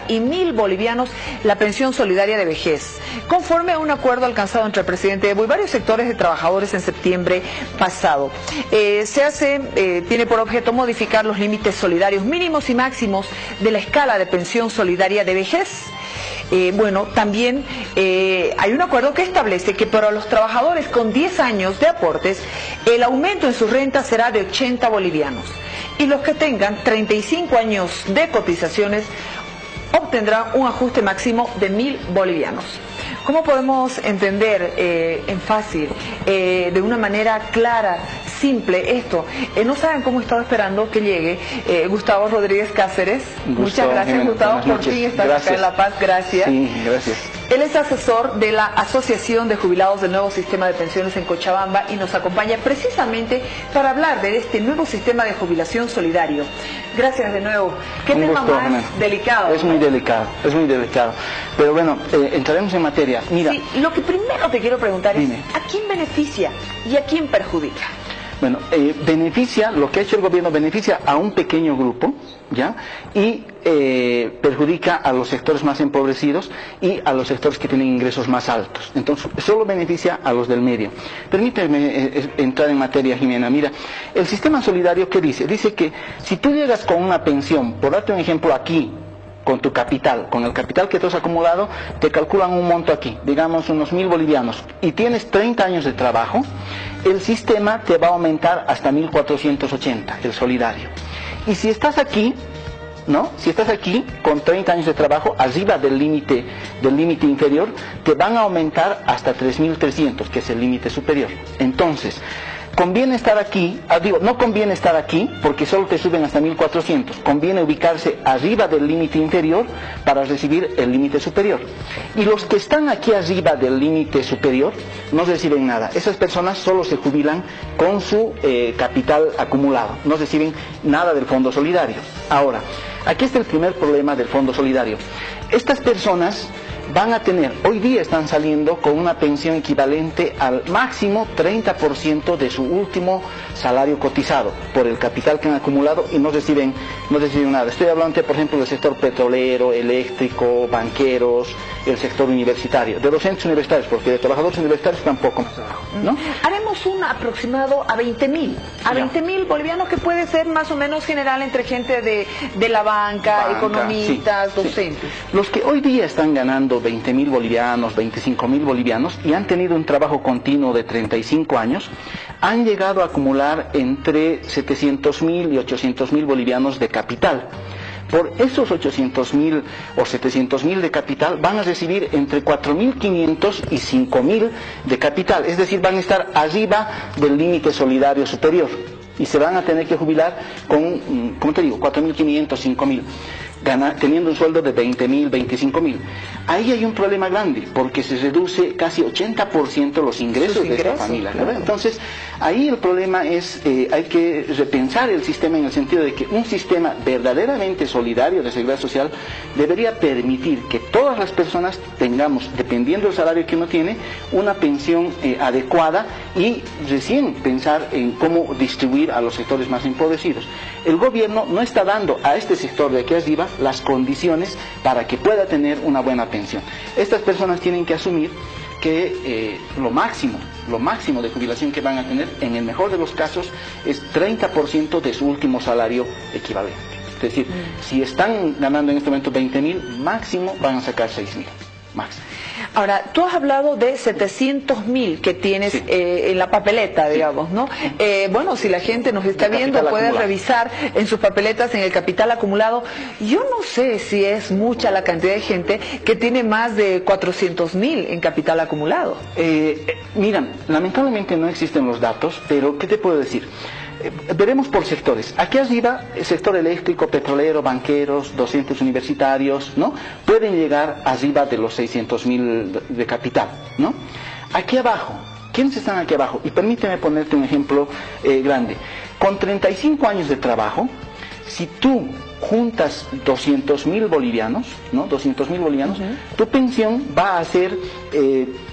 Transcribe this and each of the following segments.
y 1.000 bolivianos la pensión solidaria de vejez, conforme a un acuerdo alcanzado entre el presidente Evo y varios sectores de trabajadores en septiembre pasado. Tiene por objeto modificar los límites solidarios mínimos y máximos de la escala de pensión solidaria de vejez. También hay un acuerdo que establece que para los trabajadores con 10 años de aportes, el aumento en sus rentas será de 80 bolivianos. Y los que tengan 35 años de cotizaciones obtendrán un ajuste máximo de 1.000 bolivianos. ¿Cómo podemos entender en fácil, de una manera clara, simple esto? No saben cómo he estado esperando que llegue Gustavo Rodríguez Cáceres. Muchas gracias, Gustavo, por fin estás acá en La Paz. Gracias. Sí, gracias. Él es asesor de la Asociación de Jubilados del Nuevo Sistema de Pensiones en Cochabamba y nos acompaña precisamente para hablar de este nuevo sistema de jubilación solidario. Gracias de nuevo. ¿Qué tema más delicado? Es muy delicado, es muy delicado. Pero bueno, entraremos en materia. Mira, sí, lo que primero te quiero preguntar es, ¿a quién beneficia y a quién perjudica? Bueno, lo que ha hecho el gobierno beneficia a un pequeño grupo, ¿ya? Y perjudica a los sectores más empobrecidos y a los sectores que tienen ingresos más altos. Entonces, solo beneficia a los del medio. Permíteme entrar en materia, Jimena. Mira, el sistema solidario, ¿qué dice? Dice que si tú llegas con una pensión, por darte un ejemplo aquí, con tu capital, con el capital que tú has acumulado, te calculan un monto aquí, digamos unos 1.000 bolivianos, y tienes 30 años de trabajo, el sistema te va a aumentar hasta 1.480, el solidario. Y si estás aquí, ¿no? Si estás aquí con 30 años de trabajo, arriba del límite inferior, te van a aumentar hasta 3.300, que es el límite superior. Entonces, conviene estar aquí, no conviene estar aquí porque solo te suben hasta 1.400, conviene ubicarse arriba del límite inferior para recibir el límite superior. Y los que están aquí arriba del límite superior no reciben nada. Esas personas solo se jubilan con su capital acumulado, no reciben nada del Fondo Solidario. Ahora, aquí está el primer problema del Fondo Solidario. Estas personas van a tener, hoy día están saliendo con una pensión equivalente al máximo 30% de su último salario cotizado por el capital que han acumulado y no reciben nada. Estoy hablando, por ejemplo, del sector petrolero, eléctrico, banqueros, el sector universitario, de docentes universitarios, porque de trabajadores universitarios tampoco, ¿no? Haremos un aproximado a 20.000, a 20.000 bolivianos, que puede ser más o menos general entre gente de la banca, economistas, sí, docentes. Sí. Los que hoy día están ganando 20.000 bolivianos, 25.000 bolivianos y han tenido un trabajo continuo de 35 años, han llegado a acumular entre 700.000 y 800.000 bolivianos de capital. Por esos 800.000 o 700.000 de capital van a recibir entre 4.500 y 5.000 de capital, es decir, van a estar arriba del límite solidario superior y se van a tener que jubilar con, como te digo, 4.500, 5.000. Teniendo un sueldo de 20.000, 25.000. Ahí hay un problema grande, porque se reduce casi 80% los ingresos de esta familia, ¿verdad? Entonces, ahí el problema es, hay que repensar el sistema en el sentido de que un sistema verdaderamente solidario de seguridad social debería permitir que todas las personas tengamos, dependiendo del salario que uno tiene, una pensión adecuada y recién pensar en cómo distribuir a los sectores más empobrecidos. El gobierno no está dando a este sector de aquí arriba las condiciones para que pueda tener una buena pensión. Estas personas tienen que asumir que lo máximo de jubilación que van a tener, en el mejor de los casos, es 30% de su último salario equivalente. Es decir, si están ganando en este momento 20.000, máximo van a sacar 6.000. Máximo. Ahora, tú has hablado de 700.000 que tienes en la papeleta, digamos, ¿no? Bueno, si la gente nos está viendo, puede revisar en sus papeletas, en el capital acumulado. Yo no sé si es mucha la cantidad de gente que tiene más de 400.000 en capital acumulado. Mira, lamentablemente no existen los datos, pero ¿qué te puedo decir? Veremos por sectores. Aquí arriba, el sector eléctrico, petrolero, banqueros, docentes universitarios, ¿no? Pueden llegar arriba de los 600.000 de capital, ¿no? Aquí abajo, ¿quiénes están aquí abajo? Y permíteme ponerte un ejemplo grande. Con 35 años de trabajo, Si tú juntas 200.000 bolivianos, ¿no? 200.000 bolivianos, tu pensión va a ser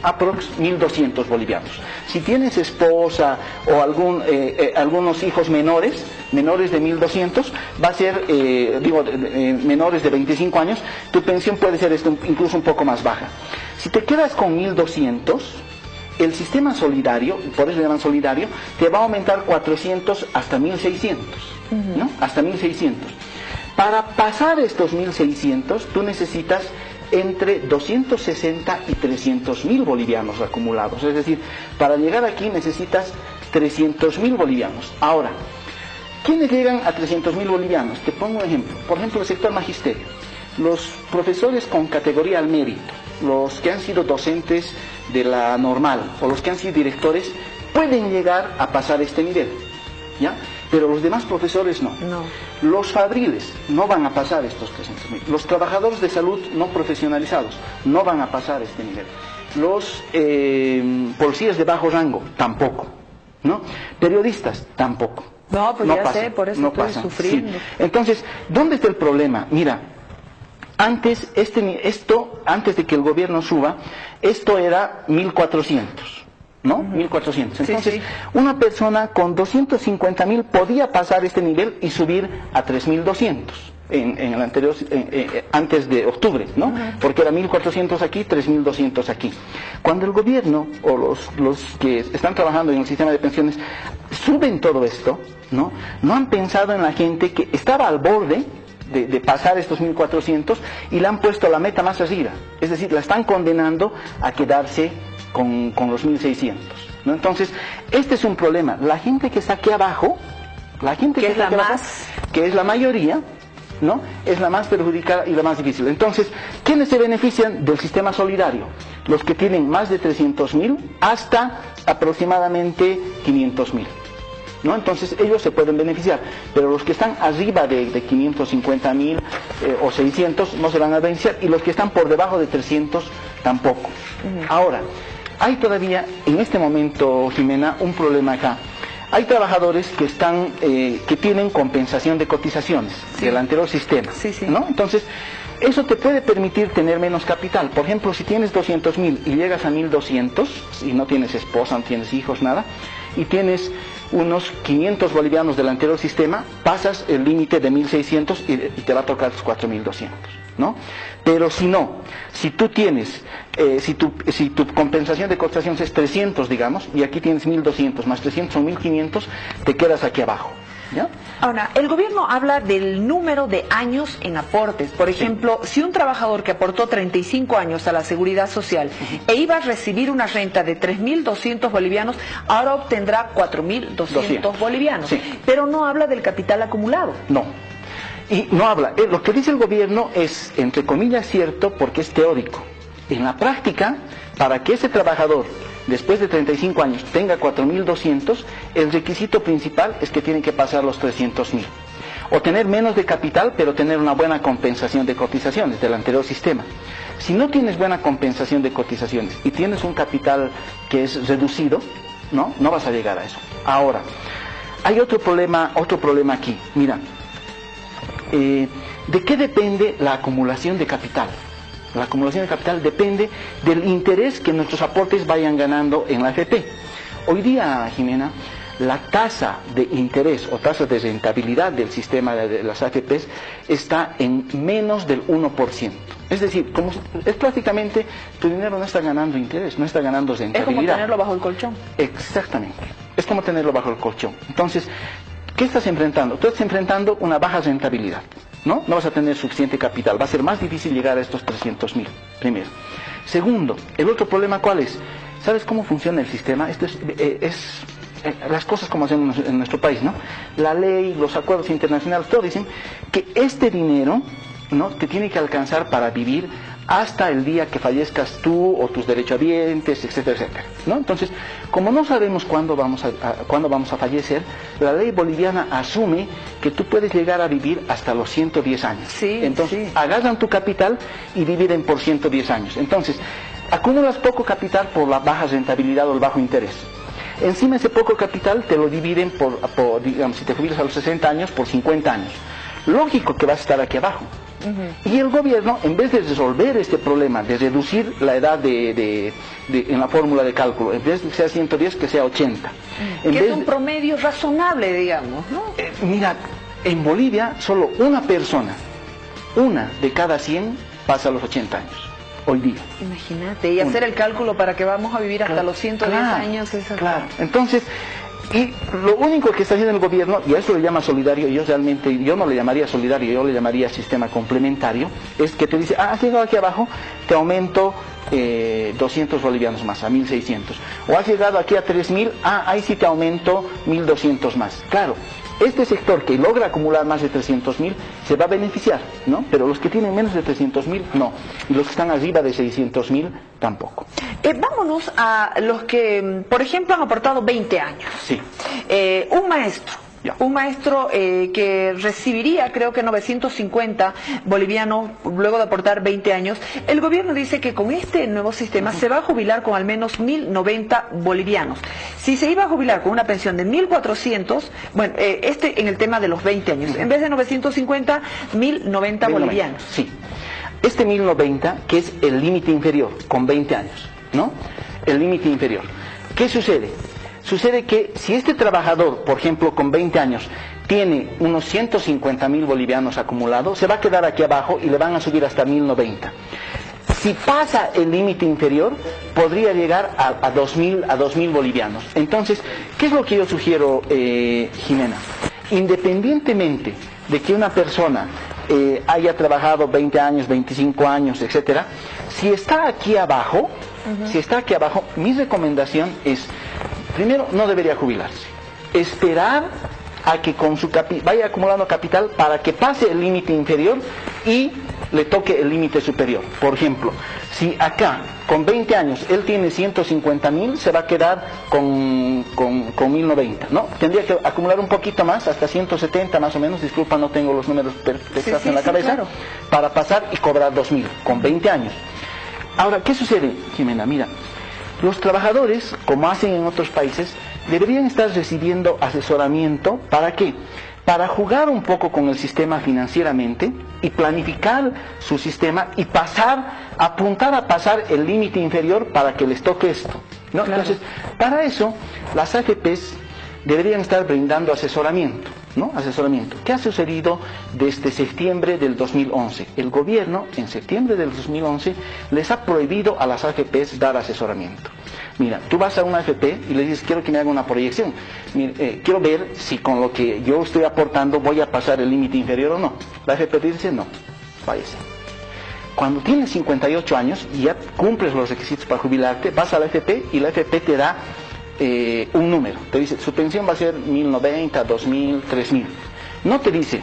aprox 1.200 bolivianos. Si tienes esposa o algunos hijos menores de 1.200, va a ser, menores de 25 años, tu pensión puede ser incluso un poco más baja. Si te quedas con 1.200, el sistema solidario, por eso le llaman solidario, te va a aumentar 400 hasta 1.600, ¿no? Hasta 1.600. Para pasar estos 1.600, tú necesitas entre 260 y 300.000 bolivianos acumulados. Es decir, para llegar aquí necesitas 300.000 bolivianos. Ahora, ¿quiénes llegan a 300.000 bolivianos? Te pongo un ejemplo. Por ejemplo, el sector magisterio. Los profesores con categoría al mérito, los que han sido docentes de la normal o los que han sido directores, pueden llegar a pasar este nivel, ¿ya? Pero los demás profesores no. Los fabriles no van a pasar estos 300.000. Los trabajadores de salud no profesionalizados no van a pasar este nivel. Los policías de bajo rango tampoco, ¿no? Periodistas tampoco. No, pues ya sé, por eso estoy sufriendo. Sí. Entonces, ¿dónde está el problema? Mira, antes de que el gobierno suba, esto era 1.400. ¿No? 1.400. Entonces, una persona con 250.000 podía pasar este nivel y subir a 3.200 en el anterior, antes de octubre, ¿no? Porque era 1.400 aquí, 3.200 aquí. Cuando el gobierno o los que están trabajando en el sistema de pensiones suben todo esto, ¿no? No han pensado en la gente que estaba al borde de pasar estos 1.400 y le han puesto la meta más arriba. Es decir, la están condenando a quedarse con los 1.600, ¿no? Entonces, este es un problema. La gente que está aquí abajo, que es la mayoría, ¿no? Es la más perjudicada y la más difícil. Entonces, ¿quiénes se benefician del sistema solidario? Los que tienen más de 300.000 hasta aproximadamente 500.000. ¿No? Entonces ellos se pueden beneficiar, pero los que están arriba de 550.000 o 600 no se van a beneficiar, y los que están por debajo de 300 tampoco. Ahora, hay todavía en este momento, Jimena, un problema acá. Hay trabajadores que tienen compensación de cotizaciones del anterior sistema, ¿no? Entonces, eso te puede permitir tener menos capital. Por ejemplo, si tienes 200.000 y llegas a 1.200 y no tienes esposa, no tienes hijos, nada, y tienes unos 500 bolivianos del anterior sistema, pasas el límite de 1.600 y te va a tocar los 4.200, ¿no? Pero si no, si tú tienes, si tu compensación de cotizaciones es 300, digamos, y aquí tienes 1.200 más 300 son 1.500, te quedas aquí abajo, ¿ya? Ahora, el gobierno habla del número de años en aportes. Por ejemplo, si un trabajador que aportó 35 años a la Seguridad Social e iba a recibir una renta de 3.200 bolivianos, ahora obtendrá 4.200 bolivianos. Pero no habla del capital acumulado. No. Y no habla. Lo que dice el gobierno es, entre comillas, cierto porque es teórico. En la práctica, para que ese trabajador después de 35 años tenga 4.200, el requisito principal es que tiene que pasar los 300.000. O tener menos de capital, pero tener una buena compensación de cotizaciones del anterior sistema. Si no tienes buena compensación de cotizaciones y tienes un capital que es reducido, no vas a llegar a eso. Ahora, hay otro problema aquí. Mira, ¿de qué depende la acumulación de capital? La acumulación de capital depende del interés que nuestros aportes vayan ganando en la AFP. Hoy día, Jimena, la tasa de interés o tasa de rentabilidad del sistema de las AFPs está en menos del 1%. Es decir, es prácticamente tu dinero no está ganando interés, no está ganando rentabilidad. Es como tenerlo bajo el colchón. Exactamente, es como tenerlo bajo el colchón. Entonces, ¿qué estás enfrentando? Tú estás enfrentando una baja rentabilidad. No vas a tener suficiente capital, va a ser más difícil llegar a estos 300.000, primero. Segundo, el otro problema, ¿cuál es? ¿Sabes cómo funciona el sistema? Esto es las cosas como hacemos en nuestro país, ¿no? La ley, los acuerdos internacionales, todo dicen que este dinero, ¿no?, te tiene que alcanzar para vivir hasta el día que fallezcas tú o tus derechohabientes, etcétera, etcétera, ¿no? Entonces, como no sabemos cuándo vamos a fallecer, la ley boliviana asume que tú puedes llegar a vivir hasta los 110 años. Entonces, agarran tu capital y dividen por 110 años. Entonces, acumulas poco capital por la baja rentabilidad o el bajo interés. Encima ese poco capital te lo dividen por digamos, si te jubilas a los 60 años, por 50 años. lógico que va a estar aquí abajo. Y el gobierno, en vez de resolver este problema, de reducir la edad en la fórmula de cálculo, en vez de que sea 110, que sea 80. Que es un promedio razonable, digamos, ¿no? Mira, en Bolivia solo una persona, una de cada 100, pasa a los 80 años, hoy día. Imagínate, y hacer el cálculo para que vamos a vivir hasta los 110 años. Claro, entonces... Y lo único que está haciendo el gobierno, y a eso le llama solidario, yo no le llamaría solidario, yo le llamaría sistema complementario, es que te dice, has llegado aquí abajo, te aumento 200 bolivianos más, a 1.600. O has llegado aquí a 3.000, ahí sí te aumento 1.200 más. Claro, este sector que logra acumular más de 300.000 se va a beneficiar, ¿no? Pero los que tienen menos de 300.000, no. Y los que están arriba de 600.000, tampoco. Vámonos a los que, por ejemplo, han aportado 20 años. Sí. Un maestro que recibiría, creo que 950 bolivianos luego de aportar 20 años. El gobierno dice que con este nuevo sistema se va a jubilar con al menos 1.090 bolivianos. Si se iba a jubilar con una pensión de 1.400, bueno, en el tema de los 20 años, en vez de 950, 1.090 bolivianos. Sí. Este 1.090, que es el límite inferior, con 20 años, ¿no? El límite inferior. ¿Qué sucede? Sucede que si este trabajador, por ejemplo, con 20 años, tiene unos 150.000 bolivianos acumulados, se va a quedar aquí abajo y le van a subir hasta 1.090. Si pasa el límite inferior, podría llegar a 2.000 bolivianos. Entonces, ¿qué es lo que yo sugiero, Jimena? Independientemente de que una persona haya trabajado 20 años, 25 años, etcétera, si está aquí abajo, mi recomendación es, primero, no debería jubilarse. Esperar a que con su vaya acumulando capital para que pase el límite inferior y le toque el límite superior. Por ejemplo, si acá, con 20 años, él tiene 150.000, se va a quedar con 1.090, ¿no? Tendría que acumular un poquito más, hasta 170 más o menos, disculpa, no tengo los números perfectos en la cabeza, claro, para pasar y cobrar 2.000, con 20 años. Ahora, ¿qué sucede, Jimena? Mira, los trabajadores, como hacen en otros países, deberían estar recibiendo asesoramiento. ¿Para qué? Para jugar un poco con el sistema financieramente y planificar su sistema y apuntar a pasar el límite inferior para que les toque esto, ¿no? Claro. Entonces, para eso, las AFPs deberían estar brindando asesoramiento, ¿no? Asesoramiento. ¿Qué ha sucedido desde septiembre del 2011? El gobierno, en septiembre del 2011, les ha prohibido a las AFPs dar asesoramiento. Mira, tú vas a una AFP y le dices, quiero que me haga una proyección. Quiero ver si con lo que yo estoy aportando voy a pasar el límite inferior o no. La AFP te dice, no, váyase. Cuando tienes 58 años y ya cumples los requisitos para jubilarte, vas a la AFP y la AFP te da un número. Te dice, su pensión va a ser 1.090, 2.000, 3.000. No te dice,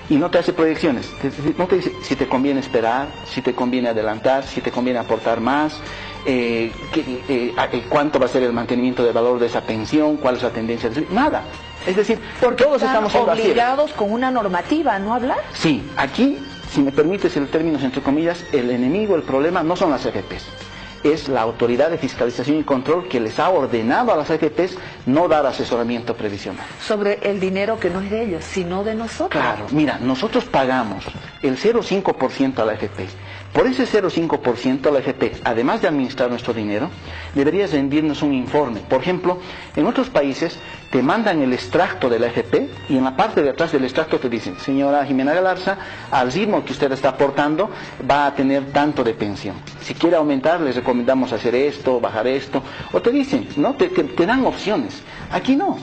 y no te hace proyecciones, no te dice si te conviene esperar, si te conviene adelantar, si te conviene aportar más, cuánto va a ser el mantenimiento de valor de esa pensión, cuál es la tendencia, nada. Es decir, porque todos estamos obligados con una normativa, ¿no hablar? Sí, aquí, si me permites el término entre comillas, el enemigo, el problema no son las AFPs. Es la autoridad de fiscalización y control que les ha ordenado a las AFPs no dar asesoramiento previsional. Sobre el dinero que no es de ellos, sino de nosotros. Claro, mira, nosotros pagamos el 0,5% a la AFP. Por ese 0,5% la AFP, además de administrar nuestro dinero, debería rendirnos un informe. Por ejemplo, en otros países te mandan el extracto de la AFP y en la parte de atrás del extracto te dicen, señora Jimena Galarza, al ritmo que usted está aportando va a tener tanto de pensión. Si quiere aumentar, les recomendamos hacer esto, bajar esto. O te dicen, ¿no? Te dan opciones. Aquí no.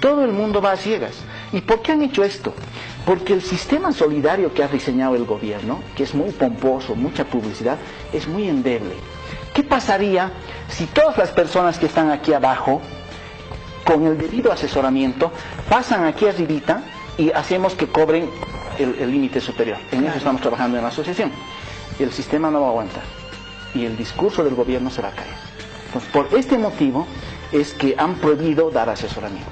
Todo el mundo va a ciegas. ¿Y por qué han hecho esto? Porque el sistema solidario que ha diseñado el gobierno, que es muy pomposo, mucha publicidad, es muy endeble. ¿Qué pasaría si todas las personas que están aquí abajo, con el debido asesoramiento, pasan aquí arribita y hacemos que cobren el límite superior? En eso estamos trabajando en la asociación. El sistema no va a aguantar y el discurso del gobierno se va a caer. Entonces, por este motivo es que han prohibido dar asesoramiento.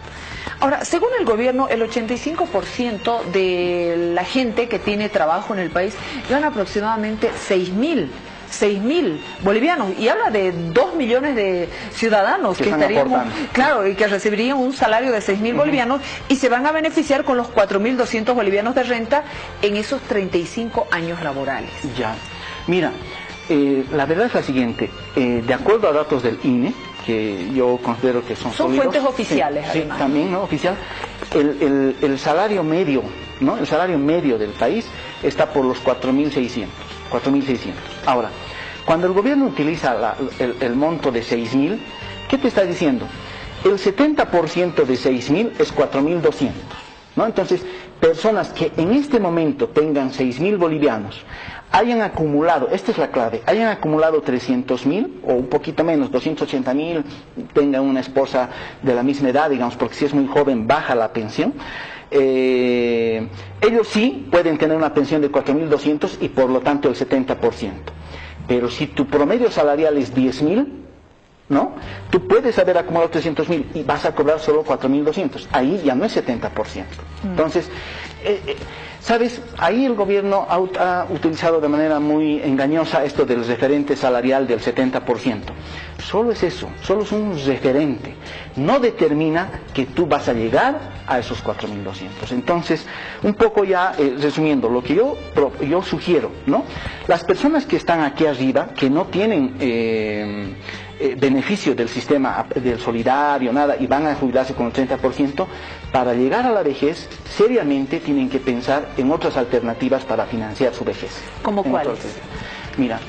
Ahora, según el gobierno, el 85% de la gente que tiene trabajo en el país gana aproximadamente 6.000 6.000 bolivianos, y habla de 2 millones de ciudadanos que estarían, claro, y que recibirían un salario de 6.000 bolivianos y se van a beneficiar con los 4.200 bolivianos de renta en esos 35 años laborales. Ya, mira, la verdad es la siguiente, de acuerdo a datos del INE, que yo considero que son sólidos, fuentes oficiales, sí, además. Sí, también, ¿no? Oficial, el salario medio, ¿no? El salario medio del país está por los 4.600. Ahora, cuando el gobierno utiliza el monto de 6.000, ¿qué te está diciendo? El 70% de 6.000 es 4.200, ¿no? Entonces, personas que en este momento tengan 6.000 bolivianos, hayan acumulado, esta es la clave, hayan acumulado 300.000 o un poquito menos, 280.000, tengan una esposa de la misma edad, digamos, porque si es muy joven baja la pensión, ellos sí pueden tener una pensión de 4.200 y por lo tanto el 70%. Pero si tu promedio salarial es 10.000, ¿no? Tú puedes haber acumulado 300.000 y vas a cobrar solo 4.200. Ahí ya no es 70%. Entonces, ¿sabes? Ahí el gobierno ha utilizado de manera muy engañosa esto del referente salarial del 70%. Solo es eso, solo es un referente. No determina que tú vas a llegar a esos 4.200. Entonces, un poco ya resumiendo, lo que yo sugiero, ¿no? Las personas que están aquí arriba, que no tienen beneficio del sistema del solidario, nada, y van a jubilarse con el 30%, para llegar a la vejez, seriamente tienen que pensar en otras alternativas para financiar su vejez. ¿Cómo cuáles? Mira,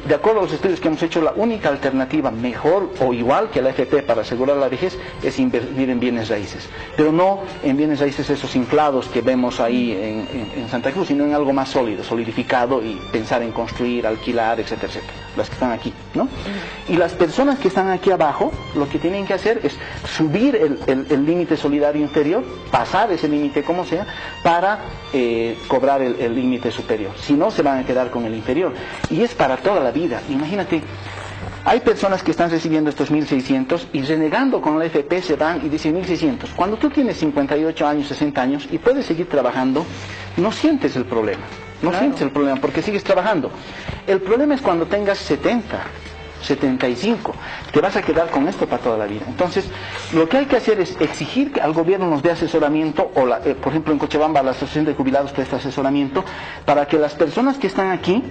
de acuerdo a los estudios que hemos hecho, la única alternativa mejor o igual que la AFP para asegurar la vejez es invertir en bienes raíces, pero no en bienes raíces esos inflados que vemos ahí en Santa Cruz, sino en algo más sólido, solidificado, y pensar en construir, alquilar, etcétera, etcétera, las que están aquí, ¿no? Y las personas que están aquí abajo, lo que tienen que hacer es subir el límite solidario inferior, pasar ese límite como sea, para cobrar el límite superior, si no se van a quedar con el inferior. Y es para toda la vida. Imagínate, hay personas que están recibiendo estos 1.600 y renegando con la AFP se van y dicen 1.600. Cuando tú tienes 58 años, 60 años y puedes seguir trabajando, no sientes el problema. No sientes el problema porque sigues trabajando. El problema es cuando tengas 70, 75, te vas a quedar con esto para toda la vida. Entonces, lo que hay que hacer es exigir que al gobierno nos dé asesoramiento, o por ejemplo en Cochabamba la Asociación de Jubilados presta asesoramiento, para que las personas que están aquí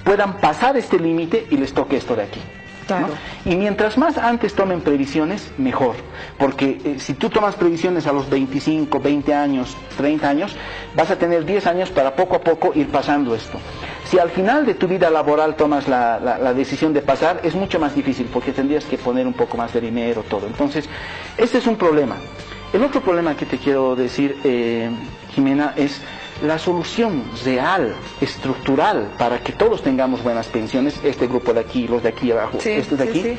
puedan pasar este límite y les toque esto de aquí. Claro. ¿No? Y mientras más antes tomen previsiones, mejor. Porque si tú tomas previsiones a los 25, 20 años, 30 años, vas a tener 10 años para poco a poco ir pasando esto. Si al final de tu vida laboral tomas la decisión de pasar, es mucho más difícil porque tendrías que poner un poco más de dinero, todo. Entonces, este es un problema. El otro problema que te quiero decir, Jimena, es la solución real, estructural, para que todos tengamos buenas pensiones, este grupo de aquí, los de aquí abajo, estos de aquí,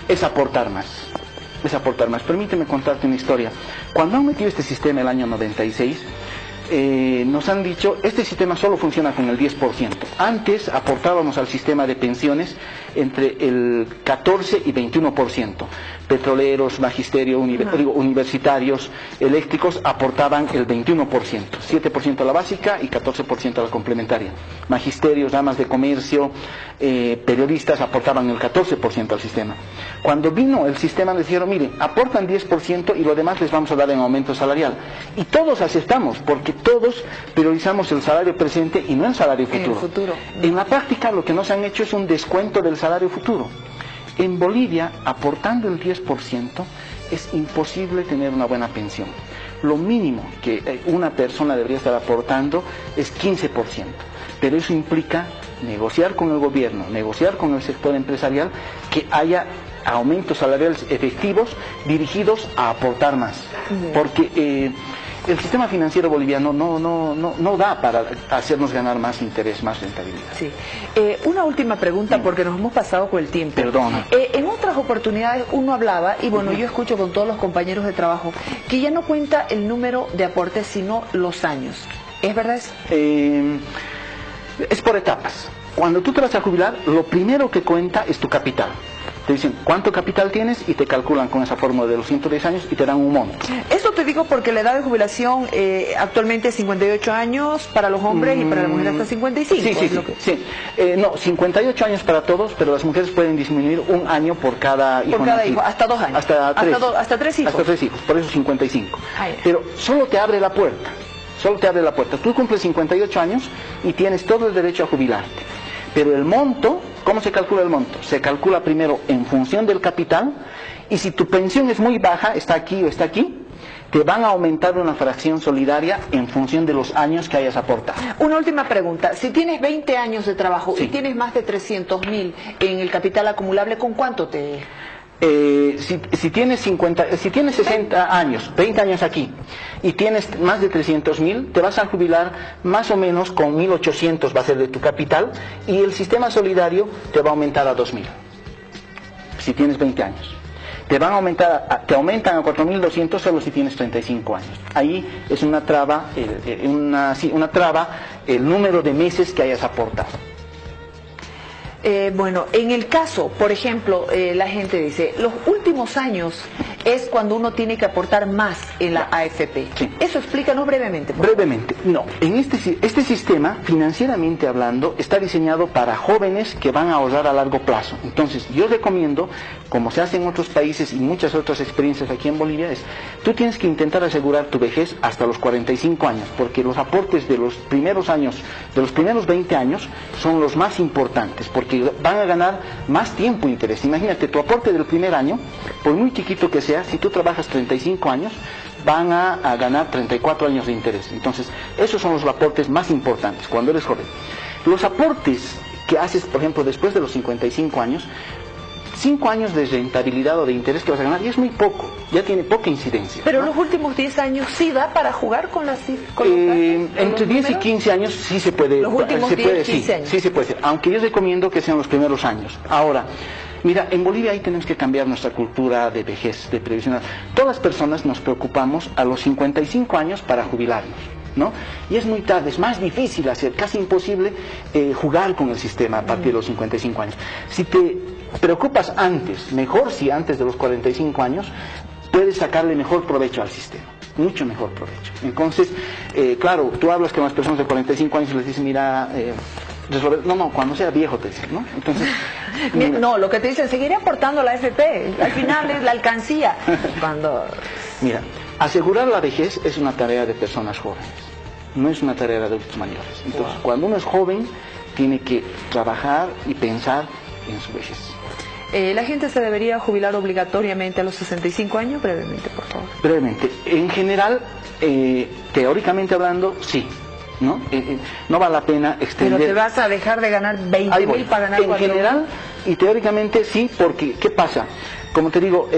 es aportar más. Es aportar más. Permíteme contarte una historia. Cuando han metido este sistema el año 96, nos han dicho, este sistema solo funciona con el 10%. Antes aportábamos al sistema de pensiones entre el 14 y 21%. Petroleros, magisterio, universitarios, eléctricos aportaban el 21%, 7% a la básica y 14% a la complementaria. Magisterios, damas de comercio, periodistas aportaban el 14% al sistema. Cuando vino el sistema les dijeron, miren, aportan 10% y lo demás les vamos a dar en aumento salarial. Y todos aceptamos, porque todos priorizamos el salario presente y no el salario futuro. En la práctica lo que nos han hecho es un descuento del salario futuro. En Bolivia, aportando el 10%, es imposible tener una buena pensión. Lo mínimo que una persona debería estar aportando es 15%. Pero eso implica negociar con el gobierno, negociar con el sector empresarial, que haya aumentos salariales efectivos dirigidos a aportar más. Porque el sistema financiero boliviano no da para hacernos ganar más interés, más rentabilidad. Sí. Una última pregunta, porque nos hemos pasado con el tiempo. Perdona. En otras oportunidades uno hablaba, y bueno, yo escucho con todos los compañeros de trabajo, que ya no cuenta el número de aportes, sino los años. ¿Es verdad eso? Es por etapas. Cuando tú te vas a jubilar, lo primero que cuenta es tu capital. Te dicen cuánto capital tienes y te calculan con esa fórmula de los 110 años y te dan un monto. Esto te digo porque la edad de jubilación actualmente es 58 años para los hombres y para las mujeres hasta 55. Sí. No, 58 años para todos, pero las mujeres pueden disminuir un año por cada hijo. Por cada hijo, hasta 2 años. Hasta 3 hijos. Hasta 3 hijos, por eso 55. Pero solo te abre la puerta. Solo te abre la puerta. Tú cumples 58 años y tienes todo el derecho a jubilarte. Pero el monto, ¿cómo se calcula el monto? Se calcula primero en función del capital, y si tu pensión es muy baja, está aquí o está aquí, te van a aumentar una fracción solidaria en función de los años que hayas aportado. Una última pregunta. Si tienes 20 años de trabajo sí. y tienes más de 300.000 en el capital acumulable, ¿con cuánto te...? Si tienes 60 años, 20 años aquí, y tienes más de 300.000, te vas a jubilar más o menos con 1.800 va a ser de tu capital, y el sistema solidario te va a aumentar a 2.000, si tienes 20 años. Te aumentan a 4.200 solo si tienes 35 años. Ahí es una traba, el número de meses que hayas aportado. Bueno, en el caso, por ejemplo, la gente dice, los últimos años es cuando uno tiene que aportar más en la AFP. Sí. Eso explícanos brevemente. Brevemente, no. En este sistema, financieramente hablando, está diseñado para jóvenes que van a ahorrar a largo plazo. Entonces, yo recomiendo, como se hace en otros países y muchas otras experiencias aquí en Bolivia, tú tienes que intentar asegurar tu vejez hasta los 45 años, porque los aportes de los primeros años, de los primeros 20 años, son los más importantes, porque van a ganar más tiempo interés. Imagínate, tu aporte del primer año, por muy chiquito que sea, si tú trabajas 35 años, van a ganar 34 años de interés. Entonces, esos son los aportes más importantes cuando eres joven. Los aportes que haces, por ejemplo, después de los 55 años, 5 años de rentabilidad o de interés que vas a ganar, y es muy poco, ya tiene poca incidencia. Pero ¿no? Los últimos 10 años sí da para jugar con las entre 10 y 15 años sí se puede. Los últimos 15 años. Sí se puede, aunque yo recomiendo que sean los primeros años. Ahora, mira, en Bolivia ahí tenemos que cambiar nuestra cultura de vejez, de previsional. Todas las personas nos preocupamos a los 55 años para jubilarnos, ¿no? Y es muy tarde, es más difícil hacer, casi imposible jugar con el sistema a partir de los 55 años. Si te preocupas antes, mejor si antes de los 45 años, puedes sacarle mejor provecho al sistema, mucho mejor provecho. Entonces, claro, tú hablas con las personas de 45 años y les dices, mira, no, cuando sea viejo te dicen, ¿no? Entonces, no, lo que te dicen, seguiré aportando a la AFP, al final es la alcancía. Mira, asegurar la vejez es una tarea de personas jóvenes, no es una tarea de adultos mayores. Entonces, cuando uno es joven, tiene que trabajar y pensar en su vejez. ¿La gente se debería jubilar obligatoriamente a los 65 años? Brevemente, por favor. Brevemente. En general, teóricamente hablando, sí. ¿No? No vale la pena extender. Pero te vas a dejar de ganar 20.000 para ganar 4.000. En general y teóricamente sí, porque ¿qué pasa? Como te digo,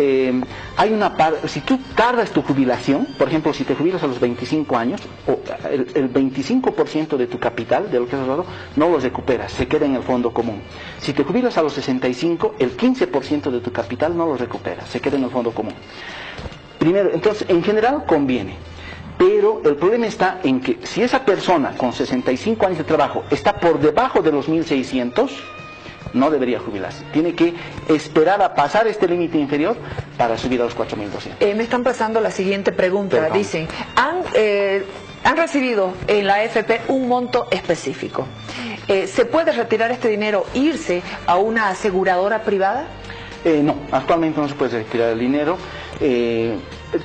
hay una parte, si tú tardas tu jubilación, por ejemplo, si te jubilas a los 25 años, el 25% de tu capital, de lo que has ahorrado, no lo recuperas, se queda en el fondo común. Si te jubilas a los 65, el 15% de tu capital no lo recuperas, se queda en el fondo común. Primero, entonces, en general conviene. Pero el problema está en que si esa persona con 65 años de trabajo está por debajo de los 1.600, no debería jubilarse. Tiene que esperar a pasar este límite inferior para subir a los 4.200. Me están pasando la siguiente pregunta. Perdón. Dicen, han recibido en la AFP un monto específico. ¿Se puede retirar este dinero e irse a una aseguradora privada? No, actualmente no se puede retirar el dinero.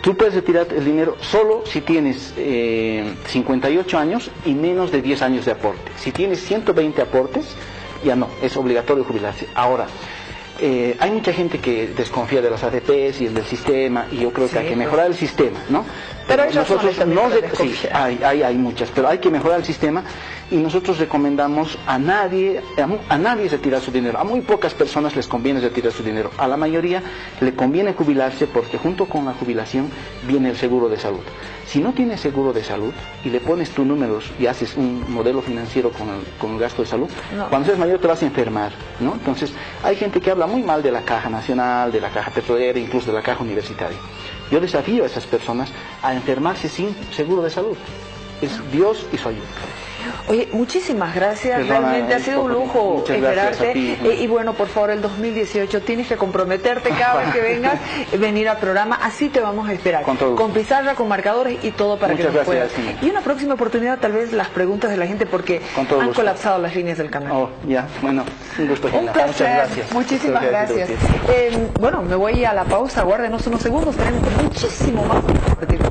Tú puedes retirar el dinero solo si tienes 58 años y menos de 10 años de aporte. Si tienes 120 aportes, ya no, es obligatorio jubilarse. Ahora, hay mucha gente que desconfía de las AFPs y del sistema, y yo creo que hay que mejorar el sistema, ¿no? Pero nosotros hay muchas, pero hay que mejorar el sistema, y nosotros recomendamos a nadie retirar su dinero. A muy pocas personas les conviene retirar su dinero. A la mayoría le conviene jubilarse, porque junto con la jubilación viene el seguro de salud. Si no tienes seguro de salud y le pones tus números y haces un modelo financiero con el gasto de salud, cuando seas mayor te vas a enfermar, ¿no? Entonces, hay gente que habla muy mal de la Caja Nacional, de la Caja Petrolera, incluso de la Caja Universitaria. Yo desafío a esas personas a enfermarse sin seguro de salud. es Dios y su ayuda. Oye, muchísimas gracias, Perdona, realmente ha sido un lujo muchas gracias esperarte a ti. y bueno, por favor, el 2018 tienes que comprometerte cada vez que vengas, venir al programa, así te vamos a esperar, con pizarra, con marcadores y todo para muchas que nos puedas. Sí. Y una próxima oportunidad, tal vez las preguntas de la gente, porque han colapsado las líneas del canal. Oh, ya, bueno, un gusto. Un placer. Muchas gracias. Muchísimas gracias. Bueno, me voy a la pausa, guárdenos unos segundos, tenemos muchísimo más para compartir.